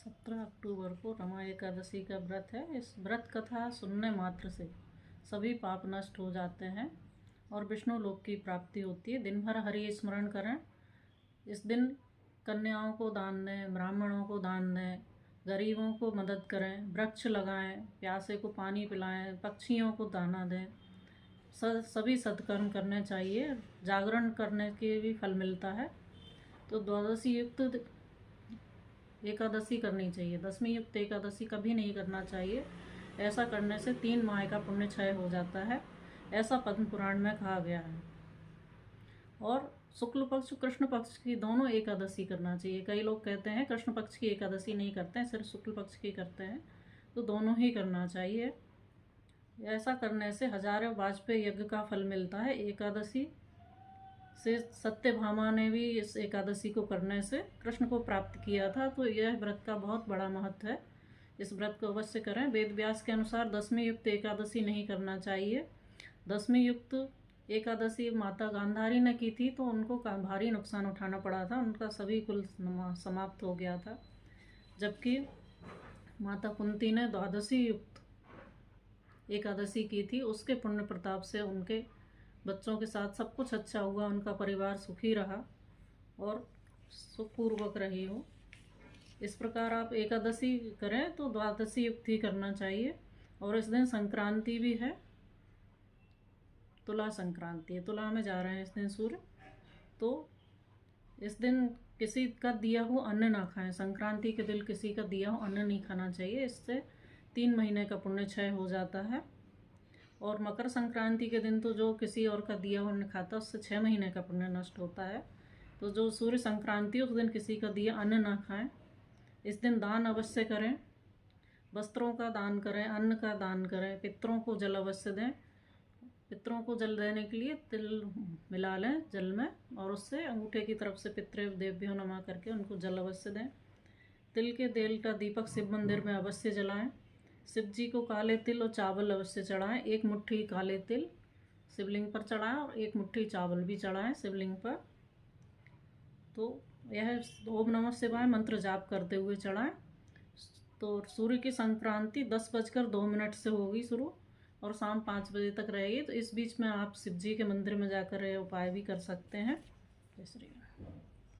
17 अक्टूबर को रमा एकादशी का व्रत है। इस व्रत कथा सुनने मात्र से सभी पाप नष्ट हो जाते हैं और विष्णु लोक की प्राप्ति होती है। दिन भर हरि स्मरण करें। इस दिन कन्याओं को दान दें, ब्राह्मणों को दान दें, गरीबों को मदद करें, वृक्ष लगाएं, प्यासे को पानी पिलाएं, पक्षियों को दाना दें। सभी सत्कर्म करने चाहिए। जागरण करने के भी फल मिलता है। तो द्वादशी युक्त एकादशी करनी चाहिए। दशमी युक्त एकादशी कभी नहीं करना चाहिए। ऐसा करने से 3 माह का पुण्य क्षय हो जाता है, ऐसा पद्म पुराण में कहा गया है। और शुक्ल पक्ष कृष्ण पक्ष की दोनों एकादशी करना चाहिए। कई लोग कहते हैं कृष्ण पक्ष की एकादशी नहीं करते हैं, सिर्फ शुक्ल पक्ष की करते हैं, तो दोनों ही करना चाहिए। ऐसा करने से हजारों वाजपेयी यज्ञ का फल मिलता है। एकादशी से सत्यभामा ने भी इस एकादशी को करने से कृष्ण को प्राप्त किया था। तो यह व्रत का बहुत बड़ा महत्व है। इस व्रत को अवश्य करें। वेद व्यास के अनुसार दशमी युक्त एकादशी नहीं करना चाहिए। दशमी युक्त एकादशी माता गांधारी ने की थी, तो उनको भारी नुकसान उठाना पड़ा था। उनका सभी कुल समाप्त हो गया था। जबकि माता कुंती ने द्वादशी युक्त एकादशी की थी। उसके पुण्य प्रताप से उनके बच्चों के साथ सब कुछ अच्छा हुआ, उनका परिवार सुखी रहा और सुखपूर्वक रही हो। इस प्रकार आप एकादशी करें तो द्वादशी युक्त ही करना चाहिए। और इस दिन संक्रांति भी है, तुला संक्रांति है। तुला में जा रहे हैं इस दिन सूर्य, तो इस दिन किसी का दिया हुआ अन्न ना खाएं। संक्रांति के दिन किसी का दिया हुआ अन्न नहीं खाना चाहिए। इससे 3 महीने का पुण्य क्षय हो जाता है। और मकर संक्रांति के दिन तो जो किसी और का दिया हुआ अन्न खाता है, उससे 6 महीने का पुण्य नष्ट होता है। तो जो सूर्य संक्रांति उस दिन किसी का दिया अन्न ना खाएं। इस दिन दान अवश्य करें। वस्त्रों का दान करें, अन्न का दान करें, पितरों को जल अवश्य दें। पितरों को जल देने के लिए तिल मिला लें जल में, और उससे अंगूठे की तरफ से पितृ देव्यो नमः करके उनको जल अवश्य दें। तिल के तेल का दीपक शिव मंदिर में अवश्य जलाएं। शिव जी को काले तिल और चावल अवश्य चढ़ाएं। 1 मुट्ठी काले तिल शिवलिंग पर चढ़ाएं और 1 मुट्ठी चावल भी चढ़ाएं शिवलिंग पर। तो यह ओम नमः शिवाय मंत्र जाप करते हुए चढ़ाएं। तो सूर्य की संक्रांति 10:02 से होगी शुरू और शाम 5 बजे तक रहेगी। तो इस बीच में आप शिव जी के मंदिर में जाकर यह उपाय भी कर सकते हैं। जय श्री राम।